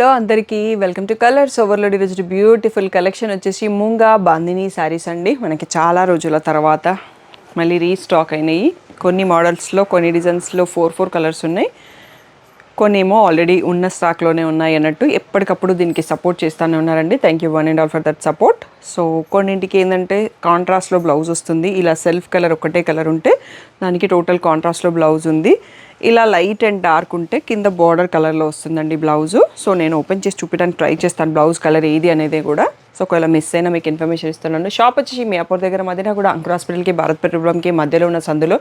Hello అందరికీ welcome to colours overload. ఈరోజు beautiful collection వచ్చేసి మూంగా బాందిని శారీస్ అండి. మనకి చాలా రోజుల తర్వాత మళ్ళీ రీస్టాక్ అయినాయి. కొన్ని మోడల్స్లో కొన్ని డిజైన్స్లో ఫోర్ కలర్స్ ఉన్నాయి, కొన్ని ఏమో ఆల్రెడీ ఉన్న స్టాక్లోనే ఉన్నాయి అన్నట్టు ఎప్పటికప్పుడు దీనికి సపోర్ట్ చేస్తూనే ఉన్నారండి. Thank you one and all for that support. So కొన్నింటికి ఏంటంటే కాంట్రాస్ట్లో బ్లౌజ్ వస్తుంది. ఇలా సెల్ఫ్ కలర్ ఒకటే కలర్ ఉంటే దానికి టోటల్ కాంట్రాస్ట్లో బ్లౌజ్ ఉంది. ఇలా లైట్ అండ్ డార్క్ ఉంటే కింద బార్డర్ కలర్లో వస్తుందండి బ్లౌజు. సో నేను ఓపెన్ చేసి చూపించడానికి ట్రై చేస్తాను బ్లౌజ్ కలర్ ఏది అనేది కూడా. సో ఒకవేళ మిస్ అయినా మీకు ఇన్ఫర్మేషన్ ఇస్తున్నాను. షాప్ వచ్చేసి మియాపూర్ దగ్గర మధ్యన కూడా అంకుర్ హాస్పిటల్కి భారత్ పెట్రోలియంకి మధ్యలో ఉన్న సందులో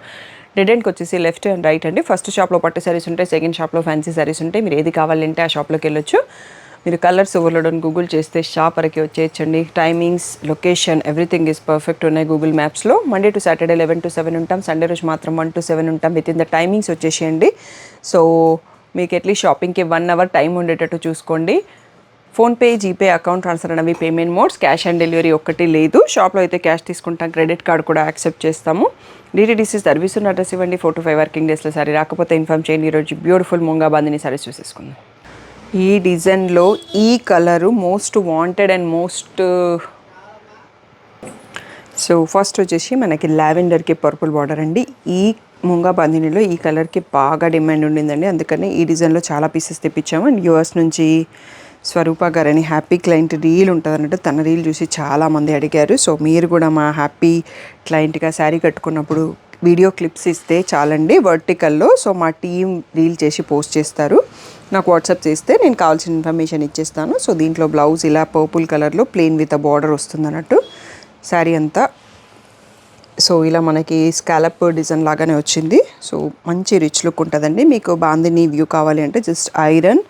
డెడ్ ఎండ్కి వచ్చేసి లెఫ్ట్ అండ్ రైట్ అండి. ఫస్ట్ షాప్లో పట్టు శారీస్ ఉంటాయి, సెకండ్ షాప్లో ఫ్యాన్సీ శారీస్ ఉంటాయి. మీరు ఏది కావాలంటే ఆ షాప్లోకి వెళ్ళొచ్చు. మీరు కలర్స్ ఓవర్లోడ్ అని గూగుల్ చేస్తే షాప్ వరకు వచ్చేయచ్చండి. Timings, location, everything is perfect ఉన్నాయి గూగుల్ మ్యాప్స్లో. మండే టు సాటర్డే 11 to 7 ఉంటాం, సండే రోజు మాత్రం 1 to 7 ఉంటాం. విత్ ఇన్ ద టైమింగ్స్ వచ్చేసేయండి. సో మీకు అట్లీస్ట్ షాపింగ్కి 1 hour టైం ఉండేటట్టు చూసుకోండి. ఫోన్పే, జీపే, అకౌంట్ ట్రాన్స్ఫర్ అనేవి payment modes. Cash on delivery ఒక్కటి లేదు. షాప్లో అయితే క్యాష్ తీసుకుంటాం, క్రెడిట్ కార్డ్ కూడా యాక్సెప్ట్ చేస్తాము. DTDC సర్వీస్ ఉన్న అడ్రస్ ఇవ్వండి. 4 to 5 వర్కింగ్ డేస్లో సారీ రాకపోతే ఇన్ఫార్మ్ చేయండి. ఈరోజు బ్యూటిఫుల్ మూంగా బాందిని సారీస్ చూసేసుకుందాం. ఈ డిజైన్లో ఈ colour most wanted and most so first వచ్చేసి మనకి లావెండర్కి పర్పుల్ బార్డర్ అండి. ఈ మూంగా బాందినిలో ఈ కలర్కి బాగా డిమాండ్ ఉండిందండి, అందుకని ఈ డిజైన్లో చాలా పీసెస్ తెప్పించాము. అండ్ యూఎస్ నుంచి స్వరూప గారని హ్యాపీ క్లయింట్ రీల్ ఉంటుంది అన్నట్టు, తన రీల్ చూసి చాలామంది అడిగారు. సో మీరు కూడా మా హ్యాపీ క్లయింట్గా శారీ కట్టుకున్నప్పుడు వీడియో క్లిప్స్ ఇస్తే చాలండి వర్టికల్లో. సో మా టీం రీల్ చేసి పోస్ట్ చేస్తారు, నాకు వాట్సాప్ చేస్తే నేను కావాల్సిన ఇన్ఫర్మేషన్ ఇచ్చేస్తాను. సో దీంట్లో బ్లౌజ్ ఇలా పర్పుల్ కలర్లో ప్లెయిన్ విత్ అ బార్డర్ వస్తుంది అన్నట్టు శారీ అంతా. సో ఇలా మనకి స్కాలప్ డిజైన్ లాగానే వచ్చింది. సో మంచి రిచ్ లుక్ ఉంటుందండి. మీకు బాందిని వ్యూ కావాలి అంటే జస్ట్ ఐరన్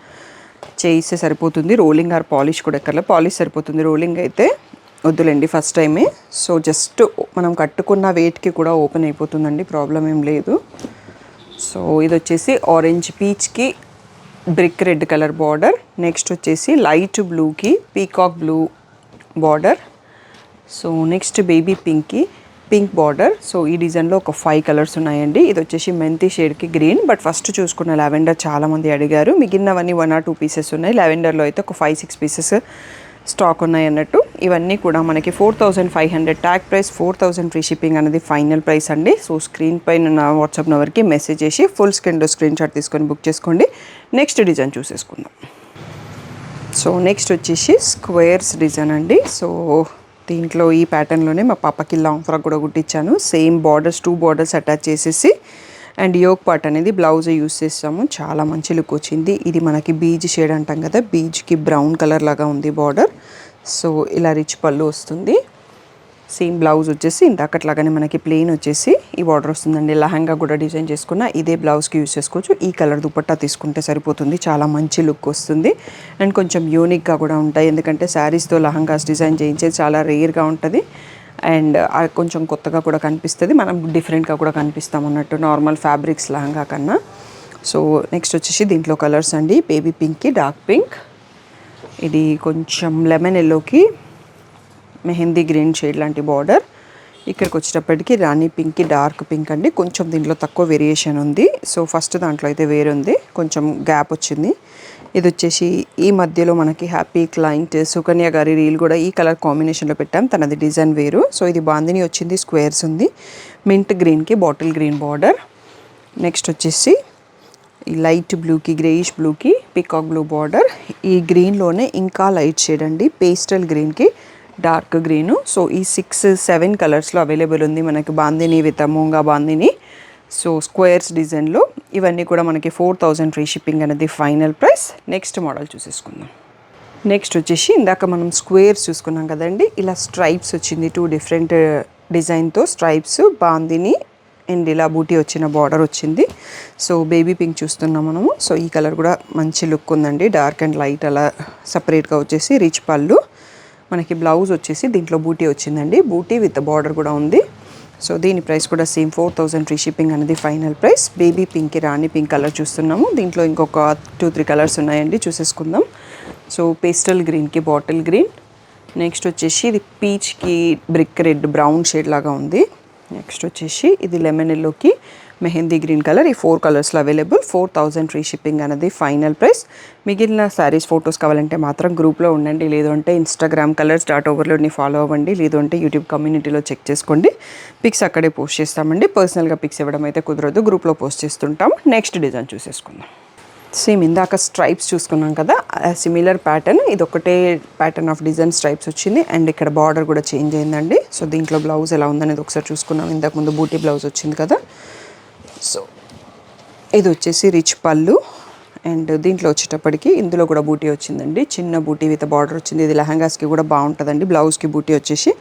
చేయిస్తే సరిపోతుంది. రోలింగ్ ఆర్ పాలిష్ కూడా ఎక్కర్లే, పాలిష్ సరిపోతుంది, రోలింగ్ అయితే వద్దులేండి ఫస్ట్ టైమే. సో జస్ట్ మనం కట్టుకున్న వెయిట్కి కూడా ఓపెన్ అయిపోతుందండి, ప్రాబ్లం ఏం లేదు. సో ఇది వచ్చేసి ఆరెంజ్ పీచ్కి brick red colour border. Next వచ్చేసి లైట్ బ్లూకి peacock blue border. So next baby పింక్కి పింక్ బార్డర్. సో ఈ డిజైన్లో ఒక 5 కలర్స్ ఉన్నాయండి. ఇది వచ్చేసి మెంతి షేడ్కి గ్రీన్. బట్ ఫస్ట్ చూసుకున్న లావెండర్ చాలామంది అడిగారు. మిగిలినవన్నీ 1 or 2 పీసెస్ ఉన్నాయి. లావెండర్లో అయితే ఒక 5-6 పీసెస్ స్టాక్ ఉన్నాయి అన్నట్టు. ఇవన్నీ కూడా మనకి 4500 ట్యాగ్ ప్రైస్, 4000 ఫ్రీ షిప్పింగ్ అనేది ఫైనల్ ప్రైస్ అండి. సో స్క్రీన్ పైన నా వాట్సాప్ నెంబర్కి మెసేజ్ చేసి ఫుల్ స్క్రీన్ షాట్ తీసుకొని బుక్ చేసుకోండి. నెక్స్ట్ డిజైన్ చూసేసుకుందాం. సో నెక్స్ట్ వచ్చేసి స్క్వేర్స్ డిజైన్ అండి. సో దీంట్లో ఈ ప్యాటర్న్లోనే మా పాపకి లాంగ్ ఫ్రాక్ కూడా కుట్టించాను. సేమ్ బార్డర్స్ 2 బార్డర్స్ అటాచ్ చేసేసి అండ్ యోక్ పార్ట్ అనేది బ్లౌజ్ యూస్ చేస్తాము. చాలా మంచి లుక్ వచ్చింది. ఇది మనకి బీజ్ షేడ్ అంటాం కదా, బీజ్కి బ్రౌన్ కలర్ లాగా ఉంది బార్డర్. సో ఇలా రిచ్ పళ్ళు వస్తుంది. సేమ్ బ్లౌజ్ వచ్చేసి ఇందాకట్లాగానే మనకి ప్లెయిన్ వచ్చేసి ఈ బార్డర్ వస్తుందండి. లెహంగా కూడా డిజైన్ చేసుకున్న ఇదే బ్లౌజ్కి యూస్ చేసుకోవచ్చు. ఈ కలర్ దుపట్టా తీసుకుంటే సరిపోతుంది, చాలా మంచి లుక్ వస్తుంది. అండ్ కొంచెం యూనిక్గా కూడా ఉంటాయి, ఎందుకంటే శారీస్తో లెహంగాస్ డిజైన్ చేయించేది చాలా రేర్గా ఉంటుంది. అండ్ కొంచెం కొత్తగా కూడా కనిపిస్తుంది, మనం డిఫరెంట్గా కూడా కనిపిస్తాం అన్నట్టు నార్మల్ ఫ్యాబ్రిక్స్ లెహంగా కన్నా. సో నెక్స్ట్ వచ్చేసి దీంట్లో కలర్స్ అండి. బేబీ పింక్కి డార్క్ పింక్, ఇది కొంచెం లెమన్ ఎల్లోకి మెహందీ గ్రీన్ షేడ్ లాంటి బార్డర్. ఇక్కడికి వచ్చేటప్పటికి రాణి పింక్కి డార్క్ పింక్ అండి. కొంచెం దీంట్లో తక్కువ వేరియేషన్ ఉంది. సో ఫస్ట్ దాంట్లో అయితే వేరుంది, కొంచెం గ్యాప్ వచ్చింది. ఇది వచ్చేసి ఈ మధ్యలో మనకి హ్యాపీ క్లయింట్ సుకన్య గారి రీల్ కూడా ఈ కలర్ కాంబినేషన్లో పెట్టాం, తనది డిజైన్ వేరు. సో ఇది బాందిని వచ్చింది, స్క్వేర్స్ ఉంది. మింట్ గ్రీన్కి బాటిల్ గ్రీన్ బార్డర్. నెక్స్ట్ వచ్చేసి ఈ లైట్ బ్లూకి గ్రేయిష్ బ్లూకి పికాక్ బ్లూ బార్డర్. ఈ గ్రీన్లోనే ఇంకా లైట్ షేడ్ అండి, పేస్టల్ గ్రీన్కి డార్క్ గ్రీను. సో ఈ 6-7 కలర్స్లో అవైలబుల్ ఉంది మనకి bandhani with moonga bandhani. So squares design ఇవన్నీ కూడా మనకి 4000 ఫ్రీ షిప్పింగ్ అనేది ఫైనల్ ప్రైస్. నెక్స్ట్ మోడల్ చూసేసుకుందాం. నెక్స్ట్ వచ్చేసి ఇందాక మనం స్క్వేర్స్ చూసుకున్నాం కదండి, ఇలా స్ట్రైప్స్ వచ్చింది. 2 డిఫరెంట్ డిజైన్తో స్ట్రైప్స్ బాందిని అండ్ ఇలా బూటీ వచ్చిన బార్డర్ వచ్చింది. సో బేబీ పింక్ చూస్తున్నాం మనము. సో ఈ కలర్ కూడా మంచి లుక్ ఉందండి, డార్క్ అండ్ లైట్ అలా సపరేట్గా వచ్చేసి రిచ్ పళ్ళు. మనకి బ్లౌజ్ వచ్చేసి దీంట్లో బూటీ వచ్చిందండి, బూటీ విత్ బార్డర్ కూడా ఉంది. సో దీని ప్రైస్ కూడా సేమ్ 4000 ఫ్రీ షిప్పింగ్ అనేది ఫైనల్ ప్రైస్. బేబీ పింక్కి రాణి పింక్ కలర్ చూస్తున్నాము. దీంట్లో ఇంకొక 2-3 కలర్స్ ఉన్నాయండి, చూసేసుకుందాం. సో పేస్టల్ గ్రీన్కి బాటిల్ గ్రీన్. నెక్స్ట్ వచ్చేసి ఇది పీచ్కి బ్రిక్ రెడ్ బ్రౌన్ షేడ్ లాగా ఉంది. నెక్స్ట్ వచ్చేసి ఇది లెమన్ ఎల్లోకి మెహందీ గ్రీన్ కలర్. ఈ 4 కలర్స్లో అవైలబుల్. 4000 ఫ్రీ షిప్పింగ్ అనేది ఫైనల్ ప్రైస్. మిగిలిన శారీస్ ఫొటోస్ కావాలంటే మాత్రం గ్రూప్లో ఉండండి, లేదు అంటే ఇన్స్టాగ్రామ్ కలర్స్.overloadని ఫాలో అవ్వండి, లేదు అంటే యూట్యూబ్ కమ్యూనిటీలో చెక్ చేసుకోండి. పిక్స్ అక్కడే పోస్ట్ చేస్తామండి. పర్సనల్గా పిక్స్ ఇవ్వడం అయితే కుదరదు, గ్రూప్లో పోస్ట్ చేస్తుంటాం. నెక్స్ట్ డిజైన్ చూసేసుకుందాం. సేమ్ ఇందాక స్ట్రైప్స్ చూసుకున్నాం కదా, సిమిలర్ ప్యాటర్న్, ఇది ఒకటే ప్యాటర్న్ ఆఫ్ డిజైన్ స్ట్రైప్స్ వచ్చింది. అండ్ ఇక్కడ బార్డర్ కూడా చేంజ్ అయిందండి. సో దీంట్లో బ్లౌజ్ ఎలా ఉందనేది ఒకసారి చూసుకున్నాం. ఇంతకుముందు బూటీ బ్లౌజ్ వచ్చింది కదా. సో ఇది వచ్చేసి రిచ్ పళ్ళు. అండ్ దీంట్లో వచ్చేటప్పటికి ఇందులో కూడా బూటీ వచ్చిందండి, చిన్న బూటీ విత్ బార్డర్ వచ్చింది. ఇది లెహంగాస్కి కూడా బాగుంటుందండి. బ్లౌజ్కి బూటీ వచ్చేసి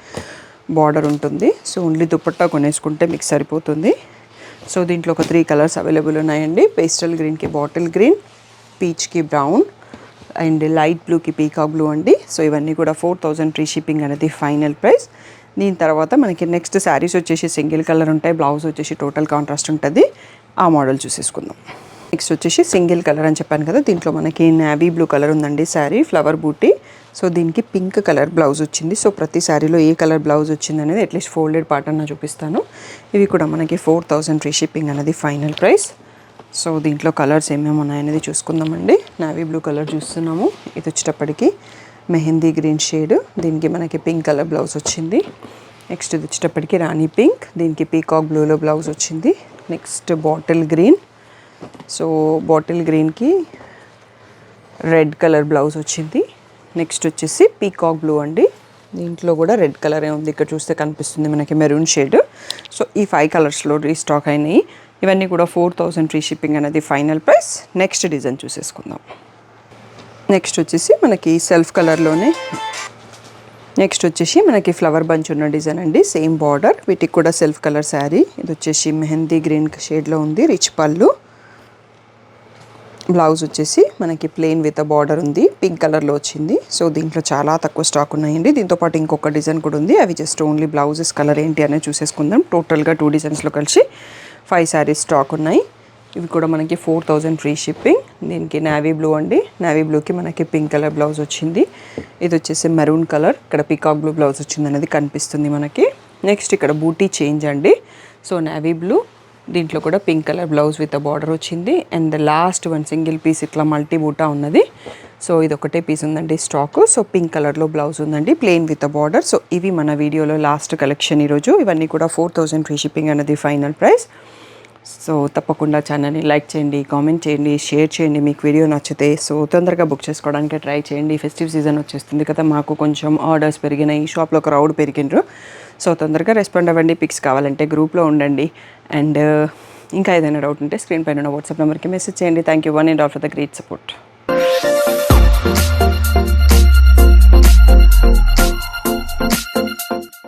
బార్డర్ ఉంటుంది. సో ఓన్లీ దుపట్టా కొనేసుకుంటే మీకు సరిపోతుంది. సో దీంట్లో ఒక 3 కలర్స్ అవైలబుల్ ఉన్నాయండి. పేస్టల్ గ్రీన్కి బాటిల్ గ్రీన్, పీచ్కి బ్రౌన్, అండ్ లైట్ బ్లూకి పీకాక్ బ్లూ అండి. సో ఇవన్నీ కూడా 4000 ఫ్రీ షిప్పింగ్ అనేది ఫైనల్ ప్రైస్. దీని తర్వాత మనకి నెక్స్ట్ శారీస్ వచ్చేసి సింగిల్ కలర్ ఉంటాయి, బ్లౌజ్ వచ్చేసి టోటల్ కాంట్రాస్ట్ ఉంటుంది. ఆ మోడల్ చూసేసుకుందాం. నెక్స్ట్ వచ్చేసి సింగిల్ కలర్ అని చెప్పాను కదా, దీంట్లో మనకి నేవీ బ్లూ కలర్ ఉందండి శారీ, ఫ్లవర్ బూటీ. సో దీనికి పింక్ కలర్ బ్లౌజ్ వచ్చింది. సో ప్రతి శారీలో ఏ కలర్ బ్లౌజ్ వచ్చింది అనేది అట్లీస్ట్ ఫోల్డెడ్ పార్ట్ అన్న చూపిస్తాను. ఇవి కూడా మనకి 4000 ఫ్రీ షిప్పింగ్ అనేది ఫైనల్ ప్రైస్. సో దీంట్లో కలర్స్ ఏమేమి ఉన్నాయనేది చూసుకుందామండి. నేవీ బ్లూ కలర్ చూస్తున్నాము. ఇది వచ్చేటప్పటికి మెహందీ గ్రీన్ షేడ్, దీనికి మనకి పింక్ కలర్ బ్లౌజ్ వచ్చింది. నెక్స్ట్ ఇది వచ్చేటప్పటికి రాణి పింక్, దీనికి పీకాక్ బ్లూలో బ్లౌజ్ వచ్చింది. Next bottle green. So bottle గ్రీన్కి రెడ్ కలర్ బ్లౌజ్ వచ్చింది. నెక్స్ట్ వచ్చేసి పీకాక్ బ్లూ అండి, దీంట్లో కూడా రెడ్ కలరే ఉంది, ఇక్కడ చూస్తే కనిపిస్తుంది మనకి మెరూన్ షేడ్. సో ఈ 5 కలర్స్లో రీస్టాక్ అయినాయి. ఇవన్నీ కూడా 4000 ఫ్రీ షిప్పింగ్ అనేది ఫైనల్ ప్రైస్. నెక్స్ట్ డిజైన్ చూసేసుకుందాం. నెక్స్ట్ వచ్చేసి మనకి సెల్ఫ్ కలర్లోనే నెక్స్ట్ వచ్చేసి మనకి ఫ్లవర్ బంచ్ ఉన్న డిజైన్ అండి, సేమ్ బార్డర్, వీటికి కూడా సెల్ఫ్ కలర్ శారీ. ఇది వచ్చేసి మెహందీ గ్రీన్ షేడ్లో ఉంది, రిచ్ పళ్ళు. బ్లౌజ్ వచ్చేసి మనకి ప్లెయిన్ విత్ బార్డర్ ఉంది, పింక్ కలర్లో వచ్చింది. సో దీంట్లో చాలా తక్కువ స్టాక్ ఉన్నాయండి. దీంతోపాటు ఇంకొక డిజైన్ కూడా ఉంది, అవి జస్ట్ ఓన్లీ బ్లౌజెస్ కలర్ ఏంటి అనేది చూసేసుకుందాం. టోటల్గా 2 డిజైన్స్లో కలిసి 5 శారీస్ స్టాక్ ఉన్నాయి. ఇవి కూడా మనకి 4000 ఫ్రీ షిప్పింగ్. దీనికి నేవీ బ్లూ అండి, నేవీ బ్లూకి మనకి పింక్ కలర్ బ్లౌజ్ వచ్చింది. ఇది వచ్చేసి మెరూన్ కలర్, ఇక్కడ పీకాక్ బ్లూ బ్లౌజ్ వచ్చింది అనేది కనిపిస్తుంది మనకి. నెక్స్ట్ ఇక్కడ బూటీ చేంజ్ అండి. సో నేవీ బ్లూ, దీంట్లో కూడా pink colour blouse with border వచ్చింది. And last one single piece ఇట్లా మల్టీ బూటా ఉన్నది. సో ఇది ఒకటే పీస్ ఉందండి స్టాక్. సో పింక్ కలర్లో బ్లౌజ్ ఉందండి, ప్లెయిన్ విత్ బార్డర్. సో ఇవి మన వీడియోలో లాస్ట్ కలెక్షన్ ఈరోజు. ఇవన్నీ కూడా 4000 ఫ్రీ షిప్పింగ్ అనేది ఫైనల్ ప్రైస్. సో తప్పకుండా ఛానల్ని లైక్ చేయండి, కామెంట్ చేయండి, షేర్ చేయండి మీకు వీడియో నచ్చితే. సో తొందరగా బుక్ చేసుకోవడానికి ట్రై చేయండి. ఫెస్టివ్ సీజన్ వచ్చేస్తుంది కదా, మాకు కొంచెం ఆర్డర్స్ పెరిగినాయి, షాప్లో క్రౌడ్ పెరిగినారు. సో తొందరగా రెస్పాండ్ అవ్వండి. పిక్స్ కావాలంటే గ్రూప్లో ఉండండి. అండ్ ఇంకా ఏదైనా డౌట్ ఉంటే స్క్రీన్ పైన ఉన్న వాట్సాప్ నెంబర్కి మెసేజ్ చేయండి. Thank you one and all for the great support.